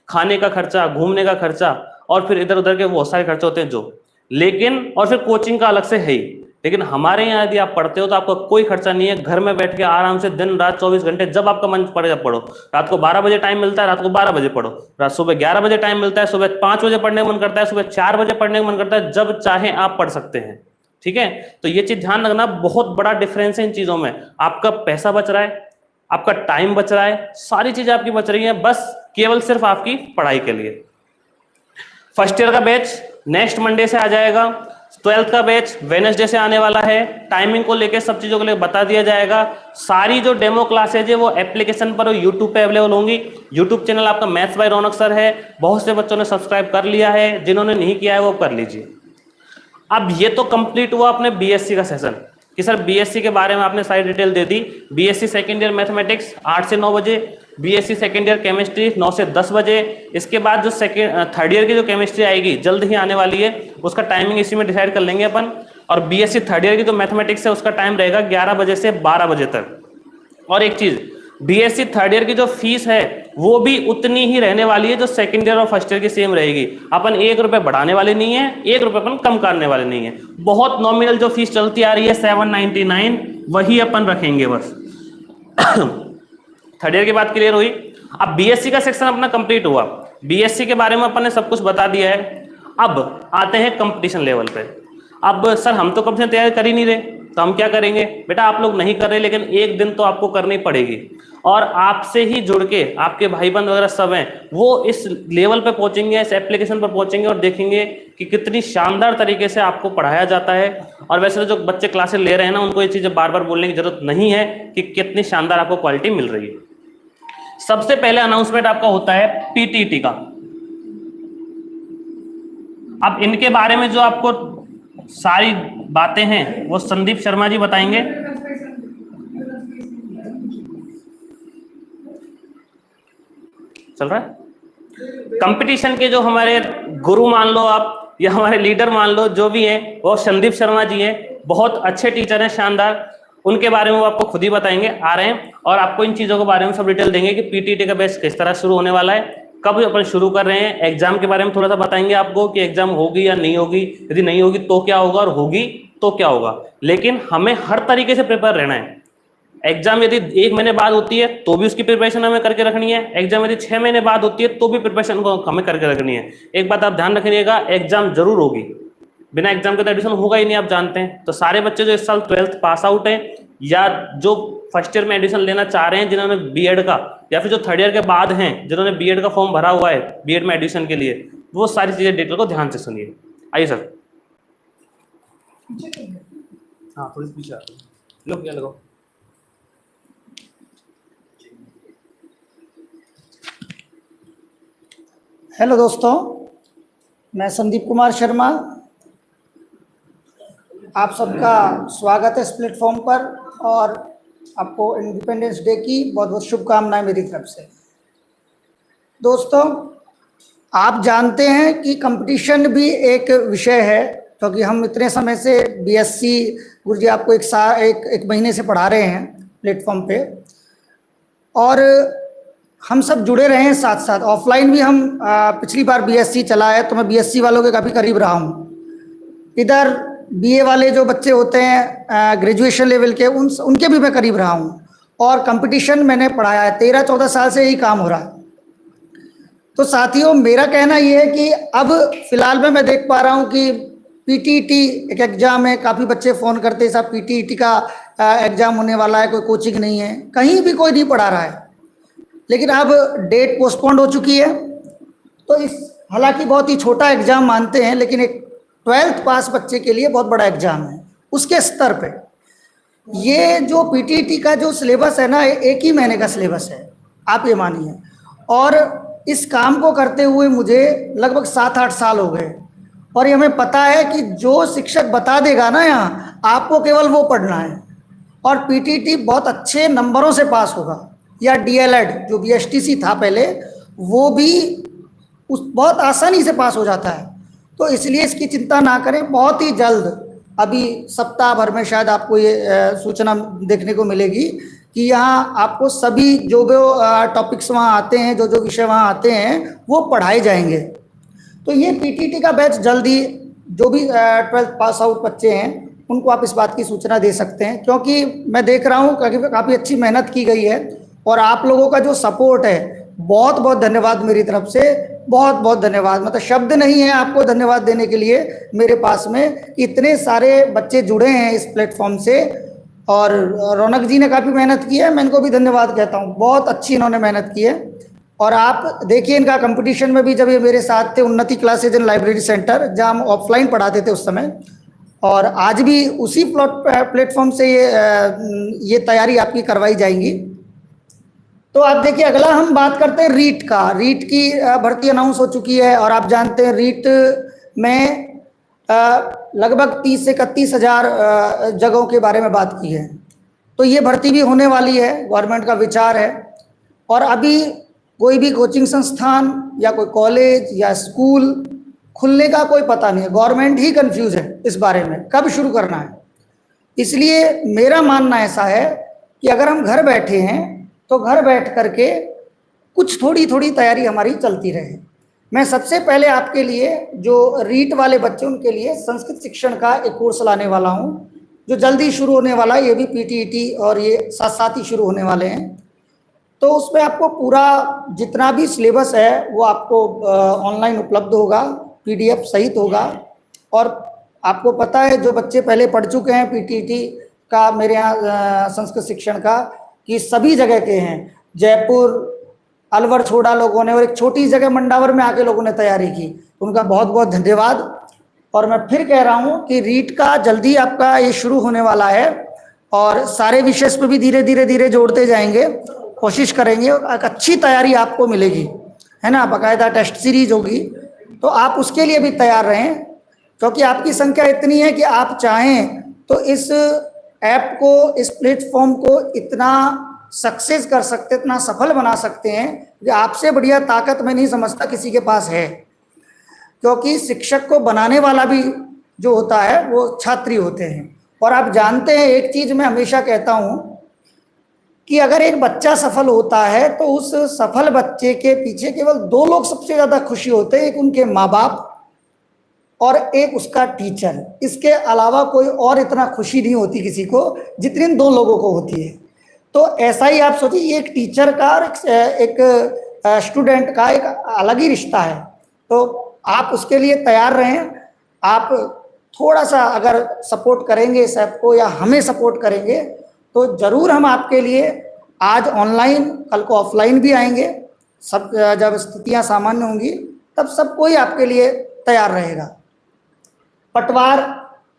खाने का खर्चा, घूमने का खर्चा, और फिर इधर उधर के बहुत सारे खर्चे होते हैं जो, लेकिन और फिर कोचिंग का अलग से है ही। लेकिन हमारे यहाँ यदि आप पढ़ते हो तो आपका कोई खर्चा नहीं है। घर में बैठ के आराम से दिन रात 24 घंटे जब आपका मन पड़े जब पढ़ो। रात को 12 बजे टाइम मिलता है, रात को 12 बजे पढ़ो। रात सुबह 11 बजे टाइम मिलता है, सुबह 5 बजे पढ़ने का मन करता है, सुबह 4 बजे पढ़ने का मन करता है, जब चाहे आप पढ़ सकते हैं। ठीक है, तो ये चीज ध्यान रखना, बहुत बड़ा डिफरेंस है इन चीजों में। आपका पैसा बच रहा है, आपका टाइम बच रहा है, सारी चीजें आपकी बच रही है, बस केवल सिर्फ आपकी पढ़ाई के लिए। फर्स्ट ईयर का बैच नेक्स्ट मंडे से आ जाएगा। 12th का बैच वेडनेसडे से आने वाला है। टाइमिंग को लेकर सब चीजों के लिए बता दिया जाएगा। सारी जो डेमो क्लासेज है वो एप्लीकेशन पर और यूट्यूब पे अवेलेबल होंगी। यूट्यूब चैनल आपका मैथ्स बाय रौनक सर है, बहुत से बच्चों ने सब्सक्राइब कर लिया है, जिन्होंने नहीं किया है वो कर लीजिए। अब ये तो कंप्लीट हुआ अपने बीएससी का सेशन कि सर बीएससी के बारे में आपने सारी डिटेल दे दी। बीएससी सेकेंड ईयर मैथमेटिक्स 8 से 9 बजे, बीएससी सेकेंड ईयर केमिस्ट्री 9 से 10 बजे। इसके बाद जो थर्ड ईयर की जो केमिस्ट्री आएगी जल्द ही आने वाली है, उसका टाइमिंग इसी में डिसाइड कर लेंगे अपन। और बीएससी थर्ड ईयर की जो मैथमेटिक्स है उसका टाइम रहेगा 11 बजे से 12 बजे तक। और एक चीज, बीएससी थर्ड ईयर की जो फीस है वो भी उतनी ही रहने वाली है जो सेकंड ईयर और फर्स्ट ईयर की सेम रहेगी। अपन 1 रुपए बढ़ाने वाले नहीं है, 1 रुपए अपन कम करने वाले नहीं है। बहुत नॉमिनल जो फीस चलती आ रही है 799 वही अपन रखेंगे बस। थर्ड ईयर की बात क्लियर हुई। अब बीएससी का सेक्शन अपना कंप्लीट हुआ, बीएससी के बारे में अपन ने सब कुछ बता दिया है। अब आते हैं कंपटीशन लेवल पे। अब सर हम तो कंपटीशन तैयारी कर ही नहीं रहे, तो हम क्या करेंगे? बेटा आप लोग नहीं कर रहे, लेकिन एक दिन तो आपको करनी पड़ेगी। और आपसे ही जुड़ के आपके भाई बंद वगैरह सब हैं, वो इस लेवल पे पहुंचेंगे, इस एप्लीकेशन पर पहुंचेंगे और देखेंगे कि कितनी शानदार तरीके से आपको पढ़ाया जाता है। और वैसे तो जो बच्चे क्लासेस ले रहे हैं ना, उनको ये चीजें बार बार बोलने की जरूरत नहीं है कि कितनी शानदार आपको क्वालिटी मिल रही है। सबसे पहले अनाउंसमेंट आपका होता है पीटीटी का। अब इनके बारे में जो आपको सारी बातें हैं वो संदीप शर्मा जी बताएंगे। चल रहा है। कंपटीशन के जो हमारे गुरु मान लो आप, या हमारे लीडर मान लो, जो भी हैं, वो संदीप शर्मा जी हैं, बहुत अच्छे टीचर हैं, शानदार। उनके बारे में वो आपको खुद ही बताएंगे, आ रहे हैं, और आपको इन चीज़ों के बारे में सब डिटेल देंगे कि पीटीटी का बैच किस तरह शुरू होने वाला है, कब अपन शुरू कर रहे हैं, एग्जाम के बारे में थोड़ा सा बताएंगे आपको कि एग्जाम होगी या नहीं होगी, यदि नहीं होगी तो क्या होगा, और होगी तो क्या होगा। लेकिन हमें हर तरीके से प्रिपेयर रहना है। एग्जाम यदि 1 महीने बाद होती है तो भी उसकी प्रिपरेशन हमें करके रखनी है, एग्जाम यदि 6 महीने बाद होती है तो भी प्रिपरेशन को हमें करके रखनी है। एक बात आप ध्यान रखिएगा, एग्जाम जरूर होगी, बिना एग्जाम के तो एडमिशन होगा ही नहीं, आप जानते हैं। तो सारे बच्चे जो इस साल 12th पास आउट हैं, या जो फर्स्ट ईयर में एडमिशन लेना चाह रहे हैं, जिन्होंने बीएड का, या फिर जो 3rd ईयर के बाद हैं, जिन्होंने बीएड का फॉर्म भरा हुआ है बीएड में एडमिशन के लिए, वो सारी चीजें डिटेल को ध्यान से सुनिए। आइए सर। हाँ थोड़ी पीछे लो, क्या लगाओ। हेलो दोस्तों, मैं संदीप कुमार शर्मा, आप सबका स्वागत है इस प्लेटफॉर्म पर, और आपको इंडिपेंडेंस डे की बहुत बहुत शुभकामनाएं मेरी तरफ से। दोस्तों, आप जानते हैं कि कंपटीशन भी एक विषय है, क्योंकि हम इतने समय से बीएससी गुरुजी आपको एक महीने से पढ़ा रहे हैं प्लेटफॉर्म पे, और हम सब जुड़े रहे हैं साथ साथ। ऑफलाइन भी हम पिछली बार बीएससी चला है तो मैं बीएससी वालों के काफ़ी करीब रहा हूँ। इधर बीए वाले जो बच्चे होते हैं ग्रेजुएशन लेवल के, उनके भी मैं करीब रहा हूँ, और कंपटीशन मैंने पढ़ाया है। 13-14 साल से यही काम हो रहा है। तो साथियों, मेरा कहना ये है कि अब फिलहाल में मैं देख पा रहा हूँ कि पीटीईटी एक एग्ज़ाम है, काफ़ी बच्चे फ़ोन करते हैं साहब पीटीईटी का एग्ज़ाम होने वाला है, कोई कोचिंग नहीं है, कहीं भी कोई नहीं पढ़ा रहा है। लेकिन अब डेट पोस्टपोन्ड हो चुकी है, तो इस हालांकि बहुत ही छोटा एग्ज़ाम मानते हैं, लेकिन एक 12th पास बच्चे के लिए बहुत बड़ा एग्ज़ाम है। उसके स्तर पे ये जो पीटीईटी का जो सिलेबस है ना, 1 ही महीने का सिलेबस है, आप ये मानिए। और इस काम को करते हुए मुझे लगभग 7-8 साल हो गए, और ये हमें पता है कि जो शिक्षक बता देगा ना यहाँ, आपको केवल वो पढ़ना है, और पीटीईटी बहुत अच्छे नंबरों से पास होगा। या डीएलएड जो बीएसटीसी था पहले, वो भी बहुत आसानी से पास हो जाता है। तो इसलिए इसकी चिंता ना करें, बहुत ही जल्द, अभी सप्ताह भर में शायद आपको ये सूचना देखने को मिलेगी कि यहाँ आपको सभी जो टॉपिक्स वहाँ आते हैं, जो विषय वहाँ आते हैं, वो पढ़ाए जाएंगे। तो ये पीटीटी का बैच जल्दी, जो भी 12th पास आउट बच्चे हैं उनको आप इस बात की सूचना दे सकते हैं, क्योंकि मैं देख रहा हूँ काफ़ी अच्छी मेहनत की गई है, और आप लोगों का जो सपोर्ट है, बहुत बहुत धन्यवाद मेरी तरफ से, बहुत बहुत धन्यवाद। मतलब शब्द नहीं है आपको धन्यवाद देने के लिए मेरे पास में। इतने सारे बच्चे जुड़े हैं इस प्लेटफॉर्म से, और रौनक जी ने काफ़ी मेहनत की है, मैं इनको भी धन्यवाद कहता हूँ, बहुत अच्छी इन्होंने मेहनत की है। और आप देखिए इनका कंपटीशन में भी, जब ये मेरे साथ थे, उन्नति क्लासेज एंड लाइब्रेरी सेंटर, जहाँ हम ऑफलाइन पढ़ाते थे उस समय, और आज भी उसी प्लेटफॉर्म से ये तैयारी आपकी करवाई जाएंगी। तो आप देखिए, अगला हम बात करते हैं रीट का। रीट की भर्ती अनाउंस हो चुकी है, और आप जानते हैं रीट में लगभग 30 से 31 हज़ार जगहों के बारे में बात की है। तो ये भर्ती भी होने वाली है, गवर्नमेंट का विचार है। और अभी कोई भी कोचिंग संस्थान या कोई कॉलेज या स्कूल खुलने का कोई पता नहीं है, गवर्नमेंट ही कंफ्यूज है इस बारे में कब शुरू करना है। इसलिए मेरा मानना ऐसा है कि अगर हम घर बैठे हैं तो घर बैठ करके कुछ थोड़ी थोड़ी तैयारी हमारी चलती रहे। मैं सबसे पहले आपके लिए जो रीट वाले बच्चे, उनके लिए संस्कृत शिक्षण का एक कोर्स लाने वाला हूं, जो जल्दी शुरू होने वाला है। ये भी पीटीईटी और ये साथ साथ ही शुरू होने वाले हैं। तो उसमें आपको पूरा जितना भी सिलेबस है वो आपको ऑनलाइन उपलब्ध होगा, पीडीएफ सहित होगा। और आपको पता है, जो बच्चे पहले पढ़ चुके हैं पीटीईटी का मेरे यहाँ संस्कृत शिक्षण का, कि सभी जगह के हैं, जयपुर, अलवर छोड़ा लोगों ने, और एक छोटी जगह मंडावर में आके लोगों ने तैयारी की। उनका बहुत बहुत धन्यवाद। और मैं फिर कह रहा हूँ कि रीट का जल्दी आपका ये शुरू होने वाला है, और सारे विषय पे भी धीरे धीरे जोड़ते जाएंगे, कोशिश करेंगे, और एक अच्छी तैयारी आपको मिलेगी, है ना। बाकायदा टेस्ट सीरीज होगी, तो आप उसके लिए भी तैयार रहें, क्योंकि आपकी संख्या इतनी है कि आप चाहें तो इस ऐप को, इस प्लेटफॉर्म को इतना सक्सेस कर सकते, इतना सफल बना सकते हैं कि आपसे बढ़िया ताकत मैं नहीं समझता किसी के पास है। क्योंकि शिक्षक को बनाने वाला भी जो होता है वो छात्र ही होते हैं। और आप जानते हैं, एक चीज मैं हमेशा कहता हूं कि अगर एक बच्चा सफल होता है तो उस सफल बच्चे के पीछे केवल दो लोग सबसे ज्यादा खुशी होते हैं, एक उनके माँ बाप और एक उसका टीचर। इसके अलावा कोई और इतना खुशी नहीं होती किसी को जितनी इन दो लोगों को होती है। तो ऐसा ही आप सोचिए, एक टीचर का और एक स्टूडेंट का एक अलग ही रिश्ता है। तो आप उसके लिए तैयार रहें। आप थोड़ा सा अगर सपोर्ट करेंगे इस ऐप को या हमें सपोर्ट करेंगे तो जरूर हम आपके लिए आज ऑनलाइन, कल को ऑफलाइन भी आएंगे। सब जब स्थितियां सामान्य होंगी तब सब कोई आपके लिए तैयार रहेगा। पटवार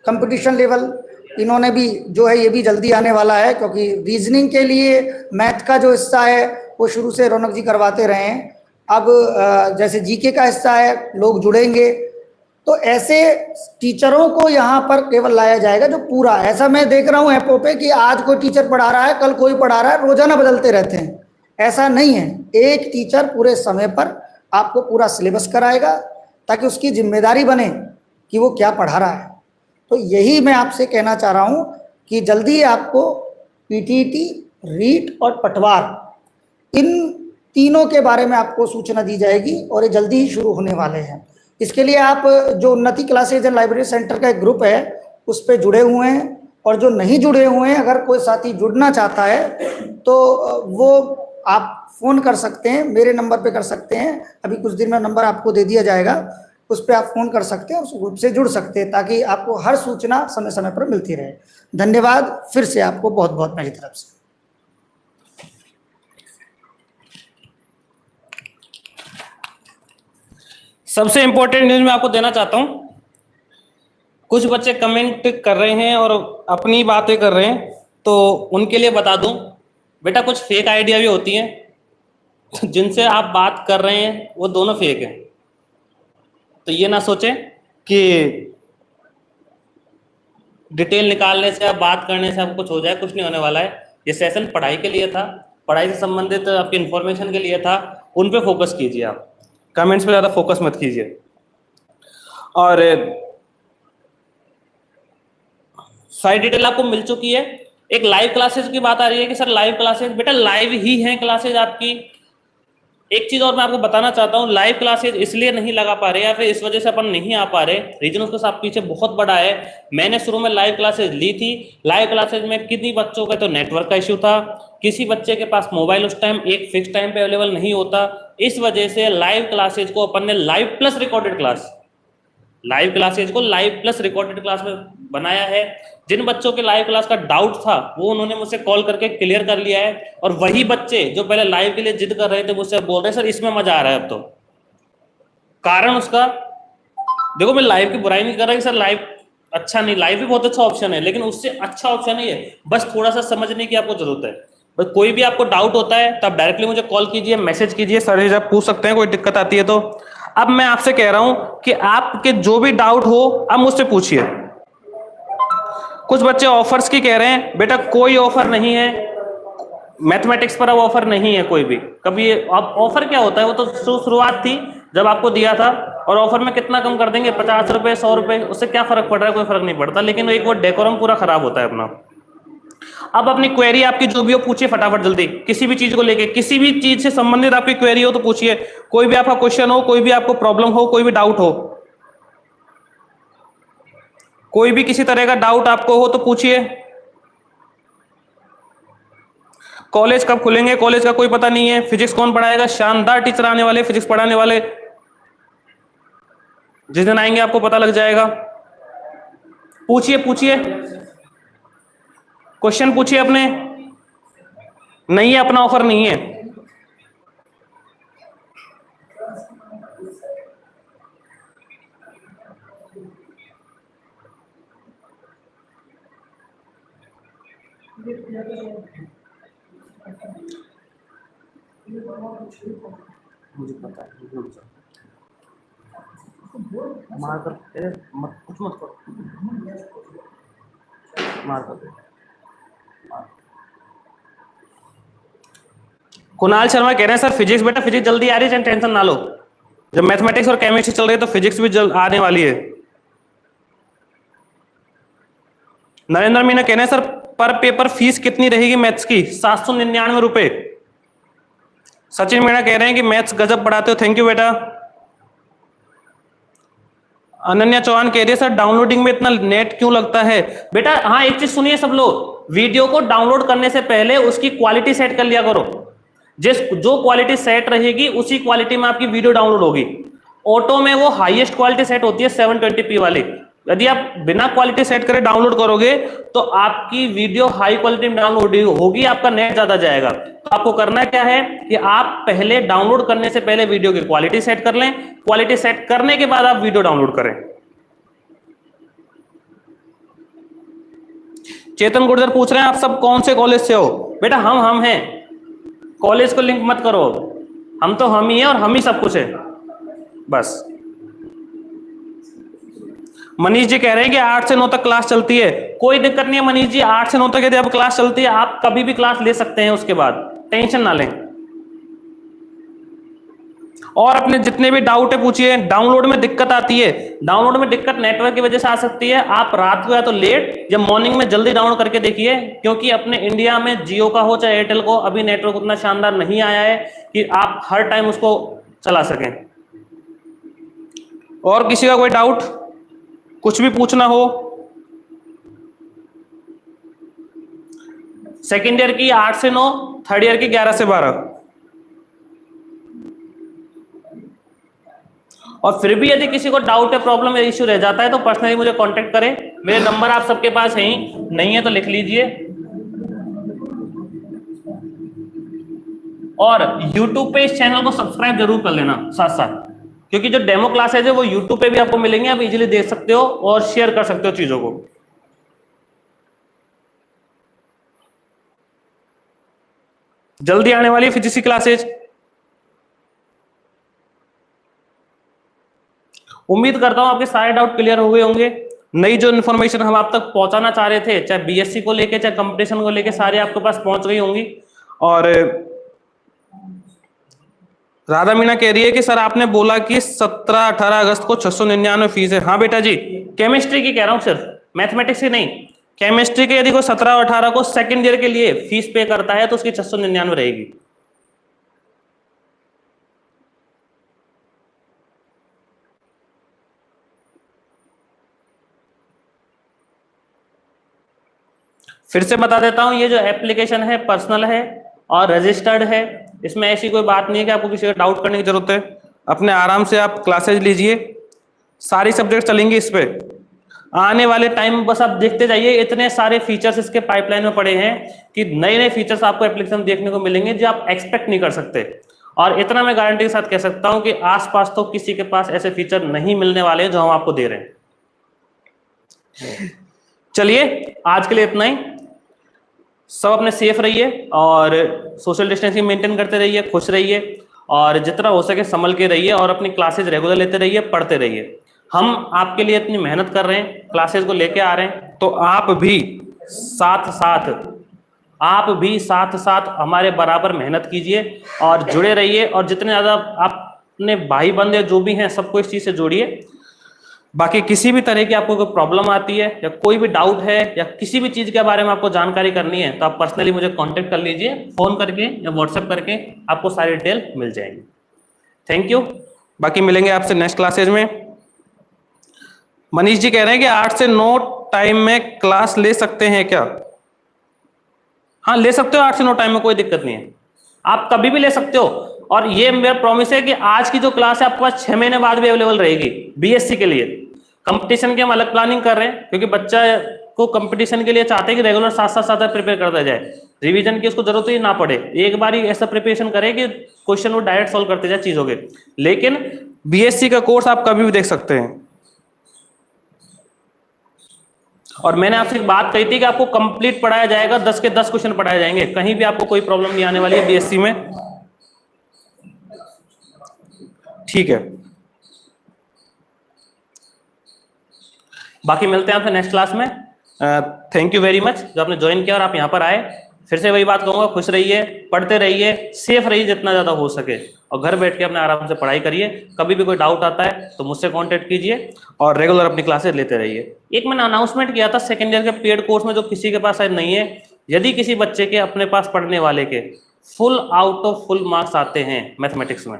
कंपटीशन लेवल इन्होंने भी जो है ये भी जल्दी आने वाला है, क्योंकि रीजनिंग के लिए मैथ का जो हिस्सा है वो शुरू से रौनक जी करवाते रहे हैं। अब जैसे जीके का हिस्सा है, लोग जुड़ेंगे। तो ऐसे टीचरों को यहाँ पर केवल लाया जाएगा जो पूरा, ऐसा मैं देख रहा हूँ ऐपों पे कि आज कोई टीचर पढ़ा रहा है, कल कोई पढ़ा रहा है, रोजाना बदलते रहते हैं। ऐसा नहीं है, एक टीचर पूरे समय पर आपको पूरा सिलेबस कराएगा ताकि उसकी जिम्मेदारी बने कि वो क्या पढ़ा रहा है। तो यही मैं आपसे कहना चाह रहा हूँ कि जल्दी आपको पीटीटी, रीट और पटवार इन तीनों के बारे में आपको सूचना दी जाएगी और ये जल्दी ही शुरू होने वाले हैं। इसके लिए आप जो उन्नति क्लासेज एंड लाइब्रेरी सेंटर का एक ग्रुप है उस पर जुड़े हुए हैं, और जो नहीं जुड़े हुए हैं, अगर कोई साथी जुड़ना चाहता है तो वो आप फ़ोन कर सकते हैं, मेरे नंबर पे कर सकते हैं। अभी कुछ दिन में नंबर आपको दे दिया जाएगा, उस पर आप फ़ोन कर सकते हैं, उस ग्रुप से जुड़ सकते हैं ताकि आपको हर सूचना समय समय पर मिलती रहे। धन्यवाद फिर से आपको बहुत बहुत मेरी तरफ से। सबसे इंपॉर्टेंट न्यूज मैं आपको देना चाहता हूं। कुछ बच्चे कमेंट कर रहे हैं और अपनी बातें कर रहे हैं, तो उनके लिए बता दूं, बेटा कुछ फेक आइडिया भी होती हैं जिनसे आप बात कर रहे हैं वो दोनों फेक हैं। तो ये ना सोचें कि डिटेल निकालने से या बात करने से आपको कुछ हो जाए, कुछ नहीं होने वाला है। ये सेशन पढ़ाई के लिए था, पढ़ाई से संबंधित आपकी इंफॉर्मेशन के लिए था, उन पे फोकस कीजिए। आप कमेंट्स पे ज़्यादा फोकस मत कीजिए। और सारी डिटेल आपको मिल चुकी है। एक लाइव क्लासेस की बात आ रही है कि सर लाइव क्लासेस, बेटा लाइव ही हैं क्लासेस आपकी। एक चीज और मैं आपको बताना चाहता हूँ, लाइव क्लासेस इसलिए नहीं लगा पा रहे या फिर इस वजह से अपन नहीं आ पा रहे, रीजन उसके साथ पीछे बहुत बड़ा है। मैंने शुरू में लाइव क्लासेस ली थी, लाइव क्लासेस में कितनी बच्चों का तो नेटवर्क का इश्यू था, किसी बच्चे के पास मोबाइल उस टाइम एक फिक्स टाइम पे अवेलेबल नहीं होता। इस वजह से लाइव क्लासेज को अपन ने live plus recorded class, live classes को लाइव प्लस रिकॉर्डेड क्लास में बनाया है। जिन बच्चों के लाइव क्लास का डाउट था वो उन्होंने मुझसे कॉल करके क्लियर कर लिया है, और वही बच्चे जो पहले लाइव के लिए जिद कर रहे थे मुझसे बोल रहे हैं सर इसमें मजा आ रहा है अब तो। कारण उसका, देखो मैं लाइव की बुराई नहीं कर रहा कि सर लाइव अच्छा नहीं, लाइव भी बहुत अच्छा ऑप्शन है, लेकिन उससे अच्छा ऑप्शन नहीं है, बस थोड़ा सा समझने की आपको जरूरत है। बस कोई भी आपको डाउट होता है तब डायरेक्टली मुझे कॉल कीजिए, मैसेज कीजिए, सर आप पूछ सकते हैं, कोई दिक्कत आती है तो। अब मैं आपसे कह रहा हूं कि आपके जो भी डाउट हो आप मुझसे पूछिए। कुछ बच्चे ऑफर्स की कह रहे हैं, बेटा कोई ऑफर नहीं है, मैथमेटिक्स पर अब ऑफर नहीं है कोई भी। कभी अब ऑफर क्या होता है, वो तो शुरुआत थी जब आपको दिया था, और ऑफर में कितना कम कर देंगे, 50 रुपए 100 रुपए, उससे क्या फर्क पड़ रहा है, कोई फर्क नहीं पड़ता, लेकिन एक वो डेकोरम पूरा खराब होता है अपना। अब अपनी क्वेरी आपकी जो भी हो पूछिए फटाफट जल्दी, किसी भी चीज को लेके, किसी भी चीज से संबंधित आपकी क्वेरी हो तो पूछिए, कोई भी आपका क्वेश्चन हो, कोई भी आपको प्रॉब्लम हो, कोई भी डाउट हो, कोई भी किसी तरह का डाउट आपको हो तो पूछिए। कॉलेज कब खुलेंगे, कॉलेज का कोई पता नहीं है, फिजिक्स कौन पढ़ाएगा, शानदार टीचर आने वाले फिजिक्स पढ़ाने वाले, जिस दिन आएंगे आपको पता लग जाएगा। पूछिए पूछिए, क्वेश्चन पूछिए अपने, नहीं है अपना ऑफर नहीं है। मुझे पता है, मार कर मत, कुछ मत करो, मार कर कुणाल शर्मा कह रहे हैं सर फिजिक्स, बेटा फिजिक्स जल्दी आ रही है, टेंशन ना लो। जब मैथमेटिक्स और केमिस्ट्री चल रही है तो फिजिक्स भी जल्द आने वाली है। नरेंद्र मीना कह रहे हैं सर पर पेपर फीस कितनी रहेगी मैथ्स की? 799 रुपए। सचिन मीणा कह रहे हैं कि मैथ्स गजब पढ़ाते हो, थैंक यू बेटा। अनन्या चौहान कह रही है सर डाउनलोडिंग में इतना नेट क्यों लगता है? बेटा हाँ, एक चीज सुनिए सब लोग, वीडियो को डाउनलोड करने से पहले उसकी क्वालिटी सेट कर लिया करो। जो क्वालिटी सेट रहेगी उसी क्वालिटी में आपकी वीडियो डाउनलोड होगी। ऑटो में वो हाईएस्ट क्वालिटी सेट होती है 720p वाली। यदि आप बिना क्वालिटी सेट करे डाउनलोड करोगे तो आपकी वीडियो हाई क्वालिटी में डाउनलोड होगी, आपका नेट ज्यादा जाएगा। तो आपको करना क्या है कि आप पहले डाउनलोड करने से पहले वीडियो की क्वालिटी सेट कर लें, क्वालिटी सेट करने के बाद आप वीडियो डाउनलोड करें। चेतन गुर्जर पूछ रहे हैं आप सब कौन से कॉलेज से हो? बेटा हम हैं, कॉलेज को लिंक मत करो, हम तो हम ही हैं और हम ही सब कुछ है बस। मनीष जी कह रहे हैं कि 8 से 9 तक क्लास चलती है। कोई दिक्कत नहीं है मनीष जी, 8 से 9 तक यदि अब क्लास चलती है आप कभी भी क्लास ले सकते हैं, उसके बाद टेंशन ना लें। और अपने जितने भी डाउट है पूछिए। डाउनलोड में दिक्कत आती है, डाउनलोड में दिक्कत नेटवर्क की वजह से आ सकती है। आप रात को या तो लेट या मॉर्निंग में जल्दी डाउनलोड करके देखिए, क्योंकि अपने इंडिया में जियो का हो चाहे एयरटेल को अभी नेटवर्क उतना शानदार नहीं आया है कि आप हर टाइम उसको चला सकें। और किसी का कोई डाउट, कुछ भी पूछना हो? सेकेंड ईयर की 8 से 9, थर्ड ईयर की 11 से 12। और फिर भी यदि किसी को डाउट है, प्रॉब्लम या इश्यू रह जाता है तो पर्सनली मुझे कांटेक्ट करें। मेरे नंबर आप सबके पास है ही, नहीं है तो लिख लीजिए। और YouTube पे इस चैनल को सब्सक्राइब जरूर कर लेना साथ साथ, क्योंकि जो डेमो क्लासेज है वो YouTube पे भी आपको मिलेंगे, आप इजीली देख सकते हो और शेयर कर सकते हो चीजों को। जल्दी आने वाली फिजिक्स की क्लासेज, उम्मीद करता हूं आपके सारे डाउट क्लियर हो गए होंगे। नई जो इन्फॉर्मेशन हम आप तक पहुंचाना चाह रहे थे, चाहे बीएससी को लेके चाहे कंपटीशन को लेके, सारे आपके पास पहुंच गई होंगी। और राधा मीना कह रही है कि सर आपने बोला कि 17-18 अगस्त को 699 फीस है। हाँ बेटा जी, केमिस्ट्री की कह रहा हूं, सिर्फ मैथमेटिक्स की नहीं। केमिस्ट्री के यदि कोई 17 और 18 को सेकेंड ईयर के लिए फीस पे करता है तो उसकी 699 रहेगी। फिर से बता देता हूं, ये जो एप्लीकेशन है पर्सनल है और रजिस्टर्ड है। इसमें ऐसी कोई बात नहीं है कि आपको किसी का डाउट करने की जरूरत है। अपने आराम से आप क्लासेज लीजिए, सारी सब्जेक्ट चलेंगे इस पे। आने वाले टाइम बस आप देखते जाइए, इतने सारे फीचर्स इसके पाइपलाइन में पड़े हैं कि नए नए फीचर्स आपको एप्लीकेशन देखने को मिलेंगे जो आप एक्सपेक्ट नहीं कर सकते। और इतना मैं गारंटी के साथ कह सकता हूं कि आसपास तो किसी के पास ऐसे फीचर नहीं मिलने वाले जो हम आपको दे रहे हैं। चलिए आज के लिए इतना ही। सब अपने सेफ रहिए और सोशल डिस्टेंसिंग मेंटेन करते रहिए, खुश रहिए और जितना हो सके संभल के रहिए और अपनी क्लासेज रेगुलर लेते रहिए, पढ़ते रहिए। हम आपके लिए इतनी मेहनत कर रहे हैं, क्लासेज को लेके आ रहे हैं, तो आप भी साथ साथ हमारे बराबर मेहनत कीजिए और जुड़े रहिए। और जितने ज्यादा अपने भाई बंधु जो भी हैं सबको इस चीज से जोड़िए। बाकी किसी भी तरह की आपको कोई प्रॉब्लम आती है या कोई भी डाउट है या किसी भी चीज के बारे में आपको जानकारी करनी है तो आप पर्सनली मुझे कांटेक्ट कर लीजिए, फोन करके या व्हाट्सएप करके, आपको सारी डिटेल मिल जाएंगी। Thank you. बाकी मिलेंगे आपसे नेक्स्ट क्लासेज में। मनीष जी कह रहे हैं कि 8 से 9 टाइम में क्लास ले सकते हैं क्या? हाँ ले सकते हो, 8 से 9 टाइम में कोई दिक्कत नहीं है, आप कभी भी ले सकते हो। और ये मेरा प्रॉमिस है कि आज की जो क्लास है आपके पास 6 महीने बाद भी अवेलेबल रहेगी बीएससी के लिए। कंपटीशन की हम अलग प्लानिंग कर रहे हैं क्योंकि बच्चा को कंपटीशन के लिए चाहते हैं कि रेगुलर साथ प्रिपेयर करता जाए, रिवीजन की उसको जरूरत ही ना पड़े, एक बार ही ऐसा प्रिपरेशन करे कि क्वेश्चन वो डायरेक्ट सॉल्व करते जाए चीजों के। लेकिन बीएससी का कोर्स आप कभी भी देख सकते हैं। और मैंने आपसे एक बात कही थी कि आपको कंप्लीट पढ़ाया जाएगा, 10 के 10 क्वेश्चन पढ़ाए जाएंगे, कहीं भी आपको कोई प्रॉब्लम नहीं आने वाली है बीएससी में। ठीक है, बाकी मिलते हैं आपसे नेक्स्ट क्लास में। थैंक यू वेरी मच जो आपने ज्वाइन किया और आप यहां पर आए। फिर से वही बात कहूंगा, खुश रहिए, पढ़ते रहिए, सेफ रहिए जितना ज्यादा हो सके, और घर बैठ के अपने आराम से पढ़ाई करिए। कभी भी कोई डाउट आता है तो मुझसे कांटेक्ट कीजिए और रेगुलर अपनी क्लासेस लेते रहिए। एक मैंने अनाउंसमेंट किया था सेकेंड ईयर के पेड कोर्स में, जो किसी के पास शायद नहीं है, यदि किसी बच्चे के अपने पास पढ़ने वाले के full out of full marks आते हैं मैथमेटिक्स में,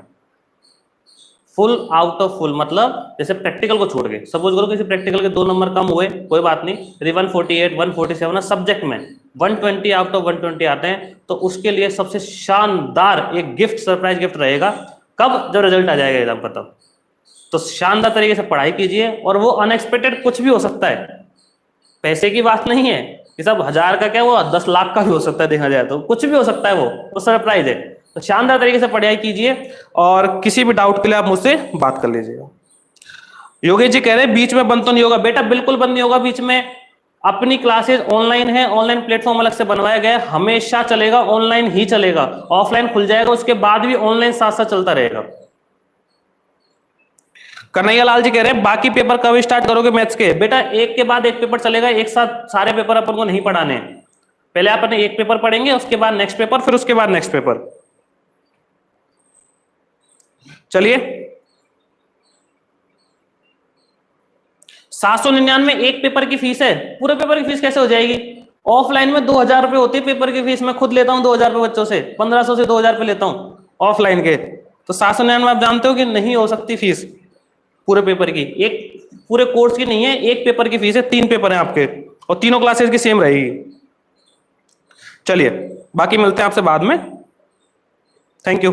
फुल आउट ऑफ फुल मतलब जैसे प्रैक्टिकल को छोड़ के, सपोज करो किसी प्रैक्टिकल के 2 नंबर कम हुए, कोई बात नहीं, 148 147 सब्जेक्ट में 120 आउट ऑफ 120 आते हैं, तो उसके लिए सबसे शानदार एक गिफ्ट, सरप्राइज गिफ्ट रहेगा। कब? जब रिजल्ट आ जाएगा एग्जाम पर, तब। तो शानदार तरीके से पढ़ाई कीजिए, और वो अनएक्सपेक्टेड कुछ भी हो सकता है, पैसे की बात नहीं है कि सब 1000 का क्या, वो 10 लाख का भी हो सकता है, देखा जाए तो कुछ भी हो सकता है, वो सरप्राइज है। तो शानदार तरीके से पढ़ाई कीजिए, और किसी भी डाउट के लिए आप मुझसे बात कर लीजिएगा। योगेश जी कह रहे हैं बीच में बंद तो नहीं होगा? बेटा बिल्कुल बंद नहीं होगा बीच में। अपनी क्लासेस ऑनलाइन है, ऑनलाइन प्लेटफॉर्म अलग से बनवाया गया है, हमेशा चलेगा, ऑनलाइन ही चलेगा। ऑफलाइन खुल जाएगा, उसके बाद भी ऑनलाइन साथ साथ चलता रहेगा। कन्हैया लाल जी कह रहे हैं बाकी पेपर कब स्टार्ट करोगे मैथ्स के? बेटा एक के बाद एक पेपर चलेगा, एक साथ सारे पेपर अपन को नहीं पढ़ाने। पहले अपन एक पेपर पढ़ेंगे, उसके बाद नेक्स्ट पेपर, फिर उसके बाद नेक्स्ट पेपर। चलिए, 799 एक पेपर की फीस है। पूरे पेपर की फीस कैसे हो जाएगी? ऑफलाइन में 2000 रुपए होती है पेपर की फीस। मैं खुद लेता हूं 2000 रुपए बच्चों से, 1500 से 2000 रुपए लेता हूं ऑफलाइन के। तो 799 आप जानते हो कि नहीं हो सकती फीस पूरे पेपर की। एक पूरे कोर्स की नहीं है, एक पेपर की फीस है। 3 पेपर हैं आपके, और तीनों क्लासेस की सेम रहेगी। चलिए, बाकी मिलते हैं आपसे बाद में। Thank you.